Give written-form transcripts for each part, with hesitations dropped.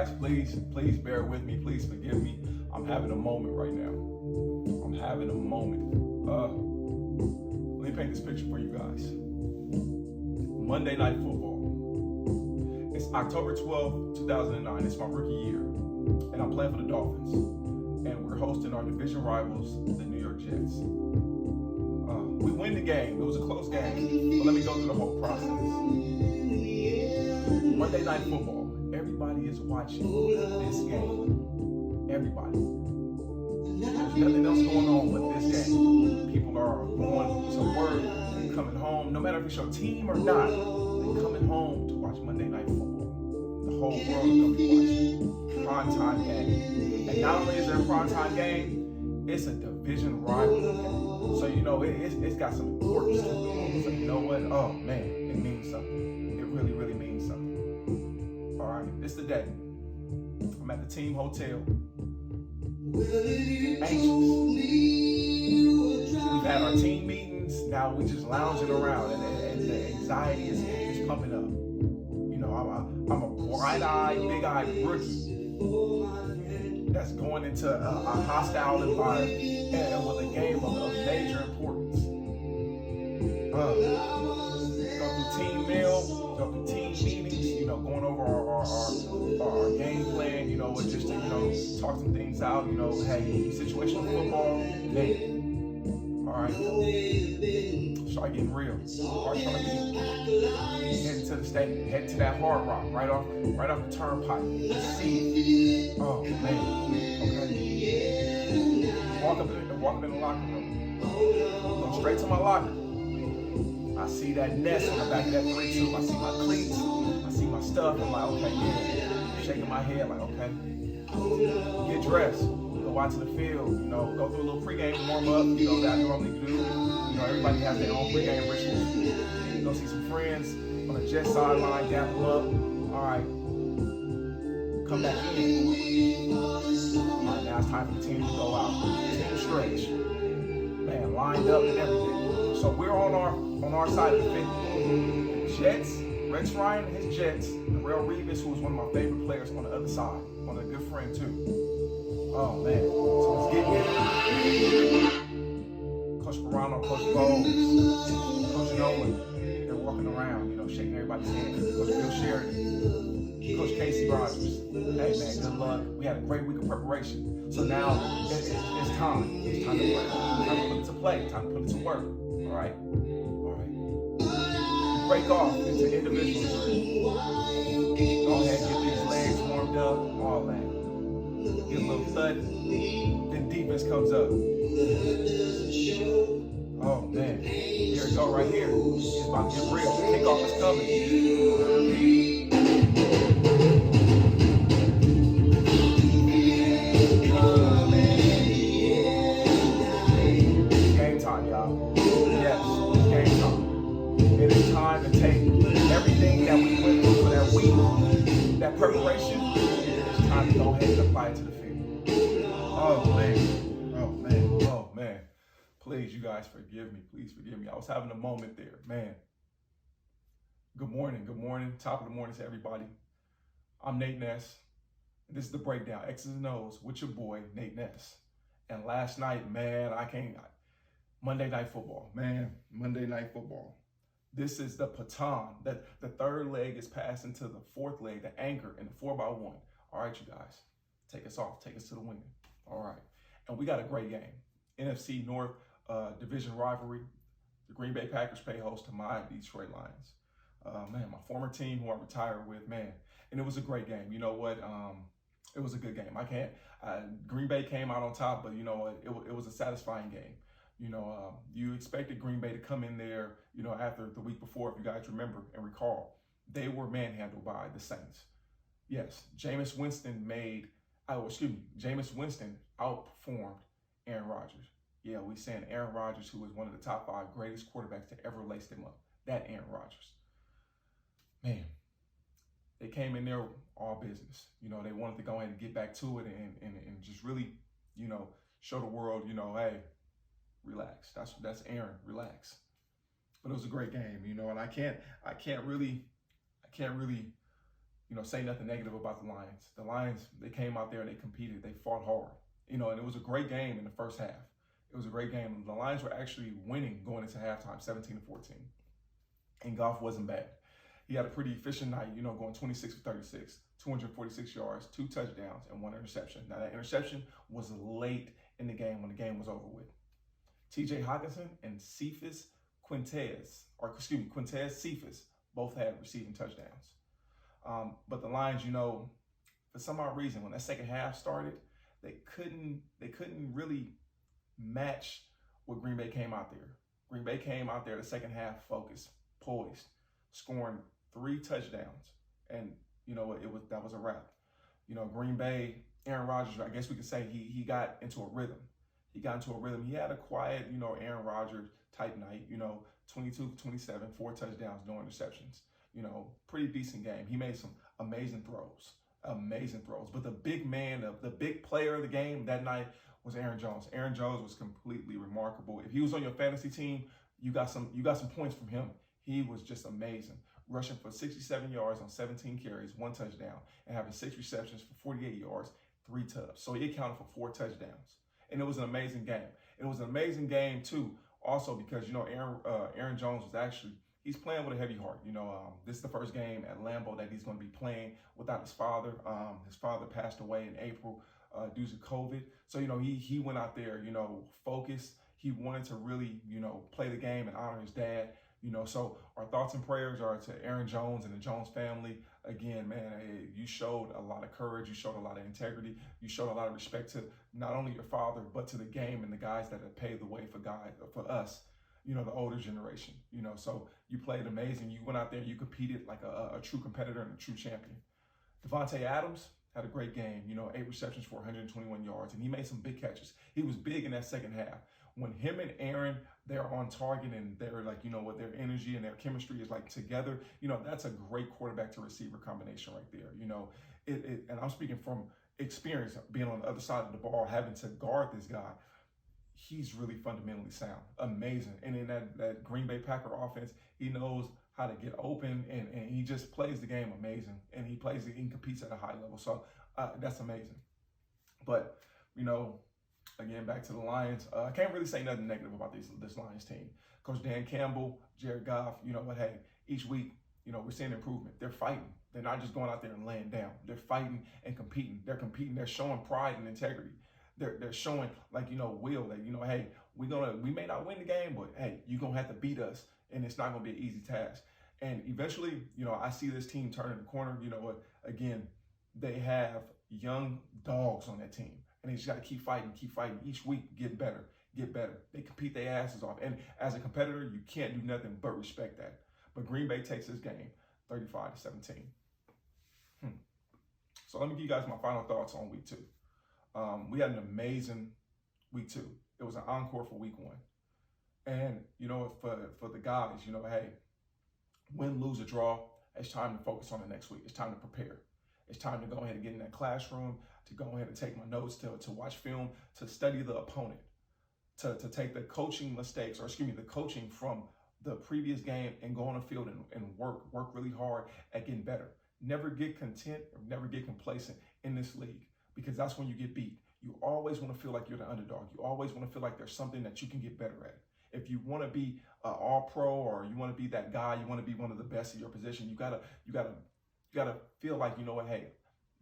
guys, please bear with me. Please forgive me. I'm having a moment right now. I'm having a moment. Let me paint this picture for you guys. Monday Night Football. It's October 12th, 2009. It's my rookie year. And I'm playing for the Dolphins. And we're hosting our division rivals, the New York Jets. We win the game. It was a close game. But let me go through the whole process. Monday Night Football. Everybody is watching this game. Everybody. There's nothing else going on but this game. People are going to work, coming home. No matter if it's your team or not, they're coming home to watch Monday Night Football. The whole world is going to be watching. Primetime game. And not only is there a primetime game, it's a division rivalry game. So, you know, it's got some importance to it. So, you know what? Oh, man, it means something. It really, really means something. All right, it's the day. I'm at the team hotel. Anxious. We've had our team meetings. Now we're just lounging around, and the anxiety is pumping up. You know, I'm a bright-eyed, big-eyed rookie that's going into a hostile environment and with a game of major importance. Go through team meal, go through team meetings, you know, going over our game plan, you know, just to, you know, talk some things out, you know, hey, situational football, Nate. All right. Start getting real. Start trying to be heading to the stadium, heading to that Hard Rock, right off the turnpike. See it. Oh man. Okay. Walk up in the locker room. Go straight to my locker. I see that Ness on the back of that 3-2. I see my cleats. I see my stuff. I'm like, okay, yeah. Shaking my head, like, okay. Get dressed. Go out to the field. You know, go through a little pregame warm up. You know, that I normally do. You know, everybody has their own pregame rituals. Go see some friends on the Jet sideline, dap them up. All right. Come back in. All right, now it's time for the team to go out. Team stretch. Man, lined up and everything. So we're on our side of the 50. Jets, Rex Ryan and his Jets, and Real Revis, who was one of my favorite players, on the other side. On a good friend too. Oh man. So let's get here. Coach Morano, Coach Bowles, Coach Nolan, they're walking around, you know, shaking everybody's hand. Coach Bill Sheridan, Coach Casey Rogers. Hey man, good luck. We had a great week of preparation. So now it's time. It's time to play. Time to put it to play. Time to put it to work. All right. Break off into individual drills. Go ahead, get these legs warmed up, all that. Get a little thud, then defense comes up. Oh man, here we go right here. It's about to get real. Kickoff is coming. Game time, y'all. Yes, game time. It is time to take everything that we went through for that week, that preparation. It's time to go ahead and apply it to the field. Oh man, oh man, oh man. Please, you guys forgive me. Please forgive me. I was having a moment there, man. Good morning, top of the morning to everybody. I'm Nate Ness. And this is the breakdown, X's and O's, with your boy, Nate Ness. And last night, man, Monday Night Football, man, Monday Night Football. This is the baton that the third leg is passed into the fourth leg, the anchor in the 4x1. All right, you guys, take us off, take us to the win. All right, and we got a great game. NFC North division rivalry. The Green Bay Packers pay host to my Detroit Lions. Man, my former team who I retired with, man, and it was a great game. You know what? It was a good game. Green Bay came out on top, but you know what? It was a satisfying game. You know, you expected Green Bay to come in there, you know, after the week before, if you guys remember and recall, they were manhandled by the Saints. Yes, Jameis Winston outperformed Aaron Rodgers. Yeah, we saying Aaron Rodgers, who was one of the top 5 greatest quarterbacks to ever lace them up. That Aaron Rodgers. Man, they came in there all business. You know, they wanted to go ahead and get back to it and just really, you know, show the world, you know, hey, relax. That's Aaron. Relax. But it was a great game, you know, and I can't really say nothing negative about the Lions. The Lions, they came out there and they competed. They fought hard, and it was a great game in the first half. It was a great game. The Lions were actually winning going into halftime, 17-14. And Goff wasn't bad. He had a pretty efficient night, going 26 for 36, 246 yards, 2 touchdowns, and 1 interception. Now, that interception was late in the game when the game was over with. TJ Hockenson and Quintez Cephas both had receiving touchdowns. But the Lions, for some odd reason, when that second half started, they couldn't really match what Green Bay came out there. Green Bay came out there the second half focused, poised, scoring 3 touchdowns, and that was a wrap. Green Bay, Aaron Rodgers, I guess we could say he got into a rhythm. He had a quiet, Aaron Rodgers type night. 22 for 27, 4 touchdowns, no interceptions. Pretty decent game. He made some amazing throws. But the big player of the game that night was Aaron Jones. Aaron Jones was completely remarkable. If he was on your fantasy team, you got some points from him. He was just amazing, rushing for 67 yards on 17 carries, 1 touchdown, and having 6 receptions for 48 yards, 3 tubs. So he accounted for 4 touchdowns, and it was an amazing game. It was an amazing game too, also because Aaron Jones was actually. He's playing with a heavy heart. This is the first game at Lambeau that he's going to be playing without his father. His father passed away in April due to COVID. So, he went out there, focused. He wanted to really, play the game and honor his dad. So our thoughts and prayers are to Aaron Jones and the Jones family. Again, man, you showed a lot of courage. You showed a lot of integrity. You showed a lot of respect to not only your father, but to the game and the guys that have paved the way for us. The older generation, so you played amazing. You went out there, you competed like a true competitor and a true champion. Devontae Adams had a great game, 8 receptions for 121 yards, and he made some big catches. He was big in that second half. When him and Aaron, they're on target and they're like, what their energy and their chemistry is like together, that's a great quarterback to receiver combination right there. And I'm speaking from experience, being on the other side of the ball, having to guard this guy. He's really fundamentally sound, amazing. And in that Green Bay Packer offense, he knows how to get open and he just plays the game amazing. And he competes at a high level. So that's amazing. But, again, back to the Lions. I can't really say nothing negative about this Lions team. Coach Dan Campbell, Jared Goff, hey, each week, we're seeing improvement. They're fighting. They're not just going out there and laying down. They're fighting and competing. They're competing. They're showing pride and integrity. They're showing will that hey, we may not win the game, but hey, you're gonna have to beat us, and it's not gonna be an easy task. And eventually, I see this team turning the corner. Again, they have young dogs on that team, and they just got to keep fighting each week, get better. They compete their asses off, and as a competitor, you can't do nothing but respect that. But Green Bay takes this game 35-17. So let me give you guys my final thoughts on week 2. We had an amazing week 2. It was an encore for week 1. And, for the guys, hey, win, lose, or draw, it's time to focus on the next week. It's time to prepare. It's time to go ahead and get in that classroom, to go ahead and take my notes, to watch film, to study the opponent, to take the coaching mistakes, the coaching from the previous game and go on the field and work really hard at getting better. Never get content or never get complacent in this league, because that's when you get beat. You always want to feel like you're the underdog. You always want to feel like there's something that you can get better at. If you want to be all-pro, or you want to be that guy, you want to be one of the best in your position, you gotta feel like, hey,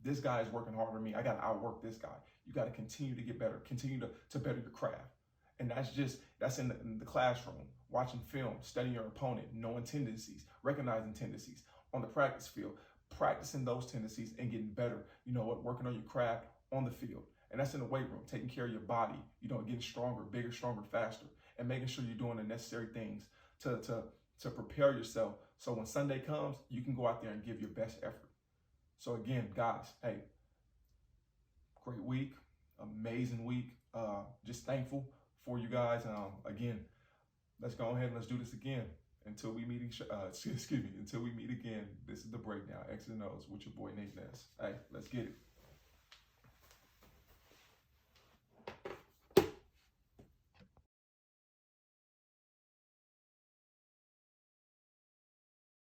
this guy is working harder than me. I gotta outwork this guy. You gotta continue to get better, continue to better your craft. And that's in the classroom, watching film, studying your opponent, knowing tendencies, recognizing tendencies on the practice field, practicing those tendencies and getting better, working on your craft on the field. And that's in the weight room, taking care of your body, getting stronger, bigger, stronger, faster, and making sure you're doing the necessary things to prepare yourself. So when Sunday comes, you can go out there and give your best effort. So again, guys, hey, great week, amazing week. Just thankful for you guys. Again, let's go ahead and let's do this again. Until we meet again, this is The Breakdown, X's and O's with your boy Nate Ness. Hey, let's get it.